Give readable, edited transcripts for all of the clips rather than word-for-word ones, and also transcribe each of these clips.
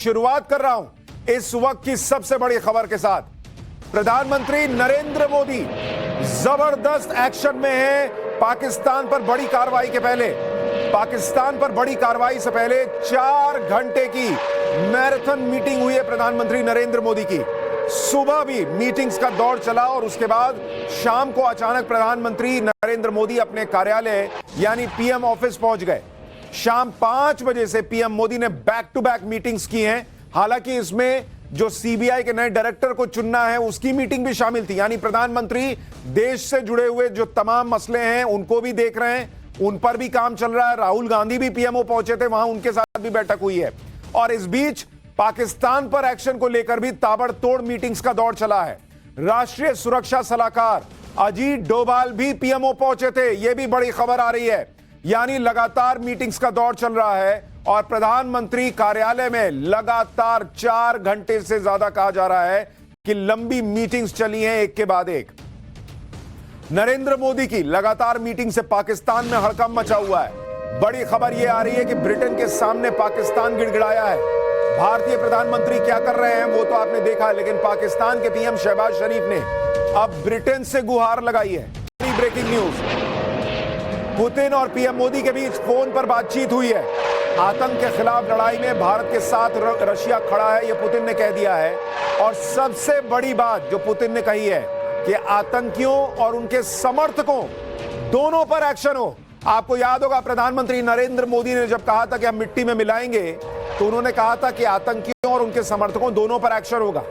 शुरुआत कर रहा हूं इस वक्त की सबसे बड़ी खबर के साथ। प्रधानमंत्री नरेंद्र मोदी जबरदस्त एक्शन में है। पाकिस्तान पर बड़ी कार्रवाई के पहले, पाकिस्तान पर बड़ी कार्रवाई से पहले 4 घंटे की मैराथन मीटिंग हुई है प्रधानमंत्री नरेंद्र मोदी की। सुबह भी मीटिंग्स का दौर चला और उसके बाद शाम को अचानक प्रधानमंत्री नरेंद्र मोदी अपने कार्यालय यानी पीएम ऑफिस पहुंच गए। शाम 5 बजे से पीएम मोदी ने बैक टू बैक मीटिंग्स की हैं। हालांकि इसमें जो सीबीआई के नए डायरेक्टर को चुनना है उसकी मीटिंग भी शामिल थी, यानी प्रधानमंत्री देश से जुड़े हुए जो तमाम मसले हैं उनको भी देख रहे हैं, उन पर भी काम चल रहा है। राहुल गांधी भी पीएमओ पहुंचे थे, वहां उनके साथ भी बैठक हुई है। और इस बीच पाकिस्तान पर एक्शन को लेकर भी ताबड़तोड़ मीटिंग्स का दौर चला है। राष्ट्रीय सुरक्षा सलाहकार अजीत डोभाल भी पीएमओ पहुंचे थे, यह भी बड़ी खबर आ रही है। यानी लगातार मीटिंग्स का दौर चल रहा है और प्रधानमंत्री कार्यालय में लगातार 4 घंटे से ज्यादा कहा जा रहा है कि लंबी मीटिंग्स चली हैं एक के बाद एक। नरेंद्र मोदी की लगातार मीटिंग से पाकिस्तान में हड़कंप मचा हुआ है। बड़ी खबर यह आ रही है कि ब्रिटेन के सामने पाकिस्तान गिड़गिड़ाया है। भारतीय प्रधानमंत्री क्या कर रहे हैं वो तो आपने देखा, लेकिन पाकिस्तान के पीएम शहबाज शरीफ ने अब ब्रिटेन से गुहार लगाई है। ब्रेकिंग न्यूज, पुतिन और पीएम मोदी के बीच फोन पर बातचीत हुई है। आतंक के खिलाफ लड़ाई में भारत के साथ रशिया खड़ा है, यह पुतिन ने कह दिया है। और सबसे बड़ी बात जो पुतिन ने कही है कि आतंकियों और उनके समर्थकों दोनों पर एक्शन हो। आपको याद होगा प्रधानमंत्री नरेंद्र मोदी ने जब कहा था कि हम मिट्टी में मिलाएंगे, तो उन्होंने कहा था कि आतंकियों और उनके समर्थकों दोनों पर एक्शन होगा।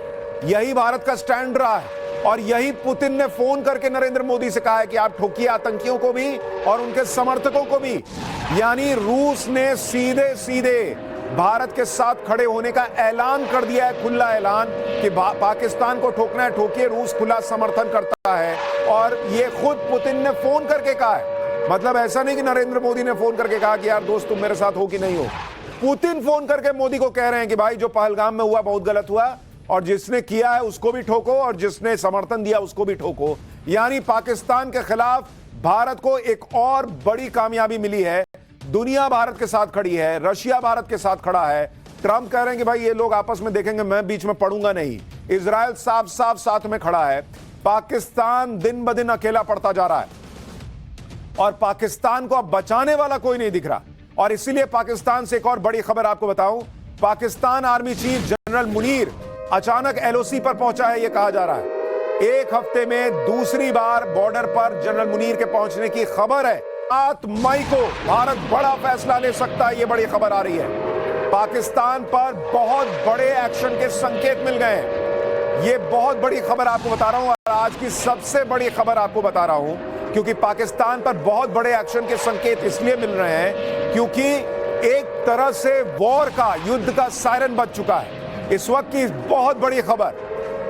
यही भारत का स्टैंड रहा है और यही पुतिन ने फोन करके नरेंद्र मोदी से कहा है कि आप ठोकिए आतंकियों को भी और उनके समर्थकों को भी। यानी रूस ने सीधे सीधे भारत के साथ खड़े होने का ऐलान कर दिया है, खुला ऐलान कि पाकिस्तान को ठोकना है ठोकिए, रूस खुला समर्थन करता है। और ये खुद पुतिन ने फोन करके कहा है। मतलब ऐसा नहीं कि नरेंद्र मोदी ने फोन करके कहा कि यार दोस्त तुम मेरे साथ हो कि नहीं हो। पुतिन फोन करके मोदी को कह रहे हैं कि भाई जो पहलगाम में हुआ बहुत गलत हुआ और जिसने किया है उसको भी ठोको और जिसने समर्थन दिया उसको भी ठोको। यानी पाकिस्तान के खिलाफ भारत को एक और बड़ी कामयाबी मिली है। दुनिया भारत के साथ खड़ी है, रशिया भारत के साथ खड़ा है। ट्रंप कह रहे हैं कि भाई ये लोग आपस में देखेंगे, मैं बीच में पड़ूंगा नहीं। इजराइल साफ साफ साथ में खड़ा है। पाकिस्तान दिन ब दिन अकेला पड़ता जा रहा है और पाकिस्तान को अब बचाने वाला कोई नहीं दिख रहा। और इसीलिए पाकिस्तान से एक और बड़ी खबर आपको बताऊं, Pakistan army chief general Munir अचानक एलओसी पर पहुंचा है, यह कहा जा रहा है। एक हफ्ते में दूसरी बार बॉर्डर पर जनरल मुनीर के पहुंचने की खबर है। 7 मई को भारत बड़ा फैसला ले सकता है, यह बड़ी खबर आ रही है। पाकिस्तान पर बहुत बड़े एक्शन के संकेत मिल गए हैं। यह बहुत बड़ी खबर आपको बता रहा हूं और आज की सबसे बड़ी खबर आपको बता रहा हूं क्योंकि पाकिस्तान पर बहुत बड़े एक्शन के संकेत इसलिए मिल रहे हैं क्योंकि एक तरह से वॉर का, युद्ध का सायरन बज चुका है। इस वक्त की बहुत बड़ी खबर,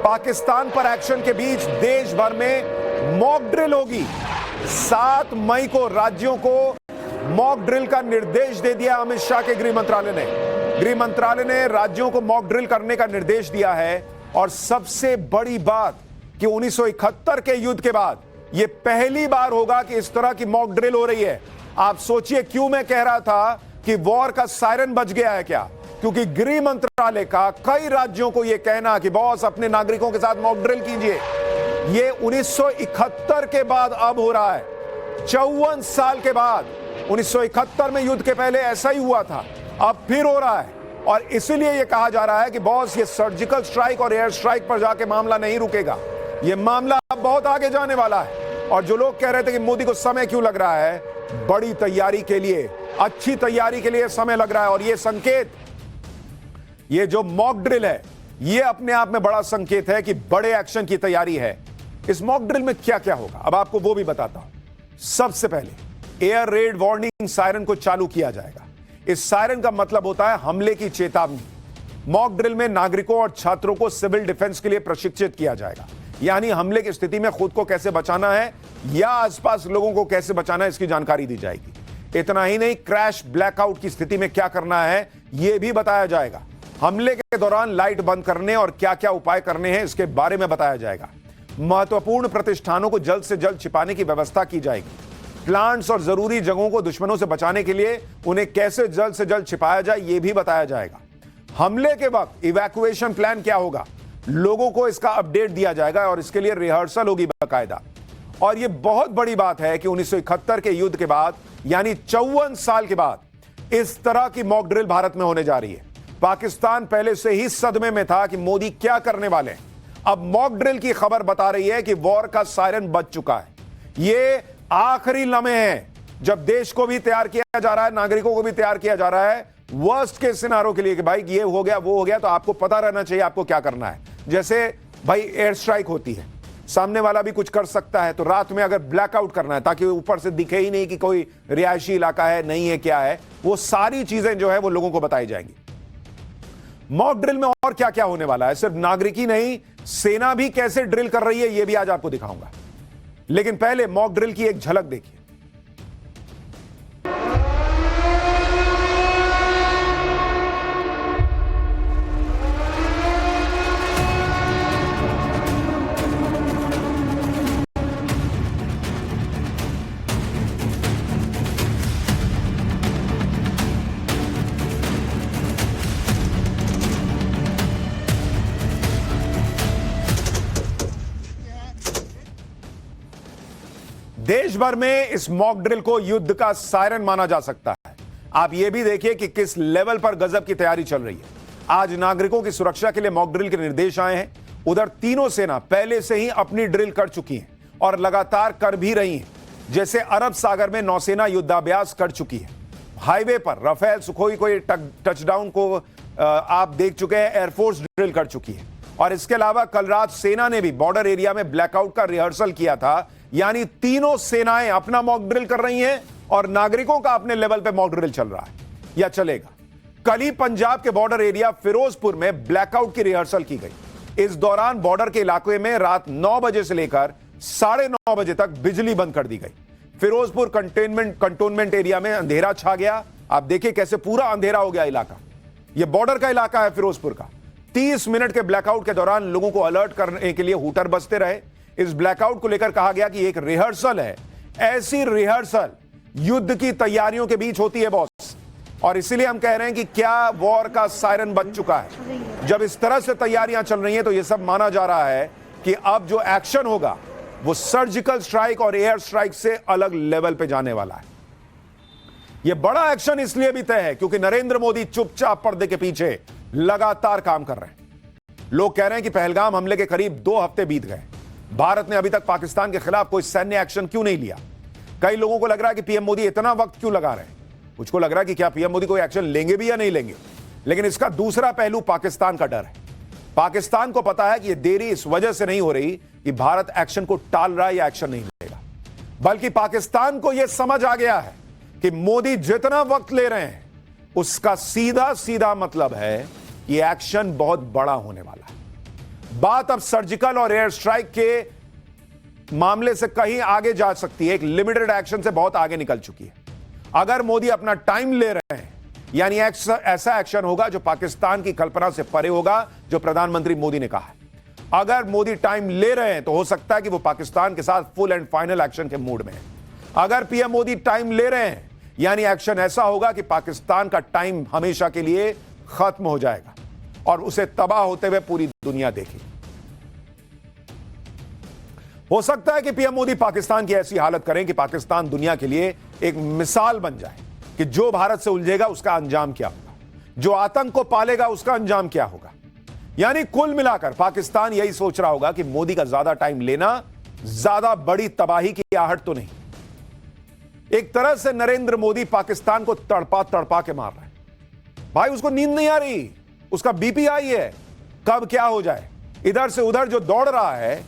पाकिस्तान पर एक्शन के बीच देश भर में मॉक ड्रिल होगी। 7 मई को राज्यों को मॉक ड्रिल का निर्देश दे दिया अमित शाह के गृह मंत्रालय ने। गृह मंत्रालय ने राज्यों को मॉक ड्रिल करने का निर्देश दिया है। और सबसे बड़ी बात कि 1971 के युद्ध के बाद यह पहली बार होगा कि इस तरह की मॉक ड्रिल हो रही है। आप सोचिए क्यों मैं कह रहा था कि वॉर का सायरन बज गया है क्या? क्योंकि गृह मंत्रालय का कई राज्यों को यह कहना कि बॉस अपने नागरिकों के साथ मॉक ड्रिल कीजिए, यह 1971 के बाद अब हो रहा है। 54 साल के बाद, 1971 में युद्ध के पहले ऐसा ही हुआ था, अब फिर हो रहा है। और इसीलिए यह कहा जा रहा है कि बॉस ये सर्जिकल स्ट्राइक और एयर स्ट्राइक पर जाके मामला नहीं रुकेगा, यह मामला अब बहुत आगे जाने वाला है। और जो लोग कह रहे थे कि मोदी को समय क्यों लग रहा है, बड़ी तैयारी के लिए, अच्छी तैयारी के लिए समय लग रहा है। और यह संकेत, ये जो मॉक ड्रिल है, यह अपने आप में बड़ा संकेत है कि बड़े एक्शन की तैयारी है। इस मॉक ड्रिल में क्या क्या होगा अब आपको वो भी बताता हूं। सबसे पहले एयर रेड वार्निंग सायरन को चालू किया जाएगा। इस सायरन का मतलब होता है हमले की चेतावनी। मॉक ड्रिल में नागरिकों और छात्रों को सिविल डिफेंस के लिए प्रशिक्षित किया जाएगा, यानी हमले की स्थिति में खुद को कैसे बचाना है या आसपास लोगों को कैसे बचाना है इसकी जानकारी दी जाएगी। इतना ही नहीं, क्रैश ब्लैकआउट की स्थिति में क्या करना है यह भी बताया जाएगा। हमले के दौरान लाइट बंद करने और क्या क्या उपाय करने हैं इसके बारे में बताया जाएगा। महत्वपूर्ण प्रतिष्ठानों को जल्द से जल्द छिपाने की व्यवस्था की जाएगी। प्लांट्स और जरूरी जगहों को दुश्मनों से बचाने के लिए उन्हें कैसे जल्द से जल्द छिपाया जाए यह भी बताया जाएगा। हमले के वक्त इवैक्यूएशन प्लान क्या होगा, लोगों को इसका अपडेट दिया जाएगा और इसके लिए रिहर्सल होगी बाकायदा। और यह बहुत बड़ी बात है कि 1971 के युद्ध के बाद यानी 54 साल के बाद इस तरह की मॉक ड्रिल भारत में होने जा रही है। पाकिस्तान पहले से ही सदमे में था कि मोदी क्या करने वाले हैं। अब मॉक ड्रिल की खबर बता रही है कि वॉर का सायरन बज चुका है। यह आखिरी लम्हे हैं जब देश को भी तैयार किया जा रहा है, नागरिकों को भी तैयार किया जा रहा है वर्स्ट के सिनारों के लिए कि भाई ये हो गया वो हो गया, तो आपको पता रहना चाहिए आपको क्या करना है। जैसे भाई एयर स्ट्राइक होती है, सामने वाला भी कुछ कर सकता है, तो रात में अगर ब्लैकआउट करना है ताकि ऊपर से दिखे ही नहीं कि कोई रिहायशी इलाका है नहीं है क्या है, वो सारी चीजें जो है वो लोगों को बताई जाएंगी। मॉक ड्रिल में और क्या क्या होने वाला है, सिर्फ नागरिक ही नहीं सेना भी कैसे ड्रिल कर रही है यह भी आज आपको दिखाऊंगा। लेकिन पहले मॉक ड्रिल की एक झलक देखिए। देश भर में इस मॉक ड्रिल को युद्ध का सायरन माना जा सकता है। आप यह भी देखिए कि किस लेवल पर गजब की तैयारी चल रही है। आज नागरिकों की सुरक्षा के लिए मॉक ड्रिल के निर्देश आए हैं। उधर तीनों सेना पहले से ही अपनी ड्रिल कर चुकी हैं और लगातार कर भी रही हैं। जैसे अरब सागर में नौसेना युद्धाभ्यास कर चुकी है, हाईवे पर राफेल सुखोई को टचडाउन को आप देख चुके हैं, एयरफोर्स ड्रिल कर चुकी है। और इसके अलावा कल रात सेना ने भी बॉर्डर एरिया में ब्लैकआउट का रिहर्सल किया था। यानी तीनों सेनाएं अपना मॉक ड्रिल कर रही हैं और नागरिकों का अपने लेवल पे मॉक ड्रिल चल रहा है या चलेगा। कल ही पंजाब के बॉर्डर एरिया फिरोजपुर में ब्लैकआउट की रिहर्सल की गई। इस दौरान बॉर्डर के इलाके में रात 9 बजे से लेकर 9:30 बजे तक बिजली बंद कर दी गई। फिरोजपुर कंटोनमेंट एरिया में अंधेरा छा गया। आप देखिए कैसे पूरा अंधेरा हो गया इलाका। यह बॉर्डर का इलाका है फिरोजपुर का। 30 मिनट के ब्लैकआउट के दौरान लोगों को अलर्ट करने के लिए हूटर बजते रहे। इस ब्लैकआउट को लेकर कहा गया कि एक रिहर्सल है। ऐसी रिहर्सल युद्ध की तैयारियों के बीच होती है बॉस, और इसीलिए हम कह रहे हैं कि क्या वॉर का सायरन बज चुका है। जब इस तरह से तैयारियां चल रही हैं तो यह सब माना जा रहा है कि अब जो एक्शन होगा वो सर्जिकल स्ट्राइक और एयर स्ट्राइक से अलग लेवल पे जाने वाला है। यह बड़ा एक्शन इसलिए भी तय है क्योंकि नरेंद्र मोदी चुपचाप पर्दे के पीछे लगातार काम कर रहे हैं। लोग कह रहे हैं कि पहलगाम हमले के करीब 2 हफ्ते बीत गए, भारत ने अभी तक पाकिस्तान के खिलाफ कोई सैन्य एक्शन क्यों नहीं लिया। कई लोगों को लग रहा है कि पीएम मोदी इतना वक्त क्यों लगा रहे हैं। मुझको लग रहा है कि क्या पीएम मोदी कोई एक्शन लेंगे भी या नहीं लेंगे। लेकिन इसका दूसरा पहलू पाकिस्तान का डर है। पाकिस्तान को पता है कि यह देरी इस वजह से नहीं हो रही कि भारत एक्शन को टाल रहा है या एक्शन नहीं लेगा, बल्कि पाकिस्तान को यह समझ आ गया है कि मोदी जितना वक्त ले रहे हैं उसका सीधा सीधा मतलब है कि एक्शन बहुत बड़ा होने वाला है। बात अब सर्जिकल और एयर स्ट्राइक के मामले से कहीं आगे जा सकती है। एक लिमिटेड एक्शन से बहुत आगे निकल चुकी है। अगर मोदी अपना टाइम ले रहे हैं यानी ऐसा एक्शन होगा जो पाकिस्तान की कल्पना से परे होगा, जो प्रधानमंत्री मोदी ने कहा है। अगर मोदी टाइम ले रहे हैं तो हो सकता है कि वो पाकिस्तान के साथ फुल एंड फाइनल एक्शन के मूड में है। अगर पीएम मोदी टाइम ले रहे हैं यानी एक्शन ऐसा होगा कि पाकिस्तान का टाइम हमेशा के लिए खत्म हो जाएगा और उसे तबाह होते हुए पूरी दुनिया देखेगी। हो सकता है कि पीएम मोदी पाकिस्तान की ऐसी हालत करें कि पाकिस्तान दुनिया के लिए एक मिसाल बन जाए कि जो भारत से उलझेगा उसका अंजाम क्या होगा, जो आतंक को पालेगा उसका अंजाम क्या होगा। यानी कुल मिलाकर पाकिस्तान यही सोच रहा होगा कि मोदी का ज्यादा टाइम लेना ज्यादा बड़ी तबाही की आहट तो नहीं। एक तरह से नरेंद्र मोदी पाकिस्तान को तड़पा तड़पा के मार रहे हैं। भाई उसको नींद नहीं आ रही, उसका बीपी हाई है, कब क्या हो जाए। इधर से उधर जो दौड़ रहा है,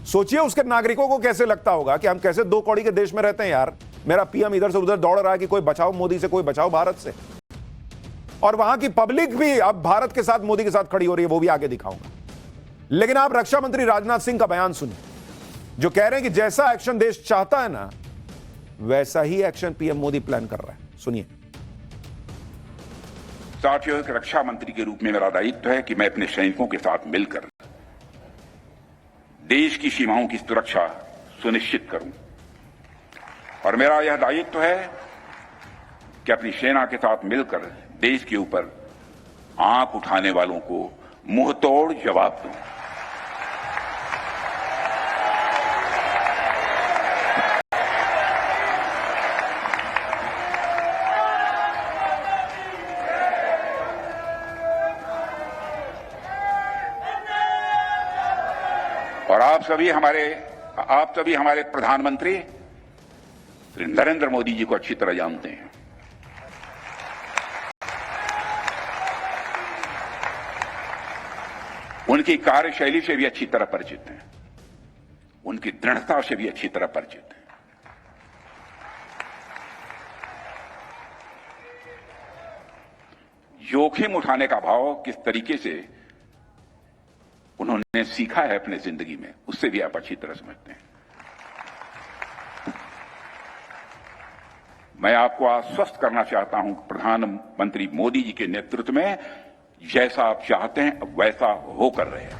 सोचिए उसके नागरिकों को कैसे लगता होगा कि हम कैसे 2 कौड़ी के देश में रहते हैं यार। मेरा पीएम इधर से उधर दौड़ रहा है कि कोई बचाओ मोदी से, कोई बचाओ भारत से। और वहां की पब्लिक भी अब भारत के साथ मोदी के साथ खड़ी हो रही है, वो भी आगे दिखाऊंगा। लेकिन आप रक्षा मंत्री राजनाथ सिंह का बयान सुनिए, जो कह रहे हैं कि जैसा एक्शन देश चाहता है ना वैसा ही एक्शन पीएम मोदी प्लान कर रहा है। सुनिए। साथियों, एक रक्षा मंत्री के रूप में मेरा दायित्व है कि मैं अपने सैनिकों के साथ मिलकर देश की सीमाओं की सुरक्षा सुनिश्चित करूं। और मेरा यह दायित्व है कि अपनी सेना के साथ मिलकर देश के ऊपर आंख उठाने वालों को मुंहतोड़ जवाब दूं। और आप सभी हमारे प्रधानमंत्री श्री नरेंद्र मोदी जी को अच्छी तरह जानते हैं। उनकी कार्यशैली से भी अच्छी तरह परिचित हैं, उनकी दृढ़ता से भी अच्छी तरह परिचित हैं। जोखिम उठाने का भाव किस तरीके से उन्होंने सीखा है अपने जिंदगी में, उससे भी आप अच्छी तरह समझते हैं। मैं आपको आश्वस्त करना चाहता हूं कि प्रधानमंत्री मोदी जी के नेतृत्व में जैसा आप चाहते हैं वैसा हो कर रहे हैं।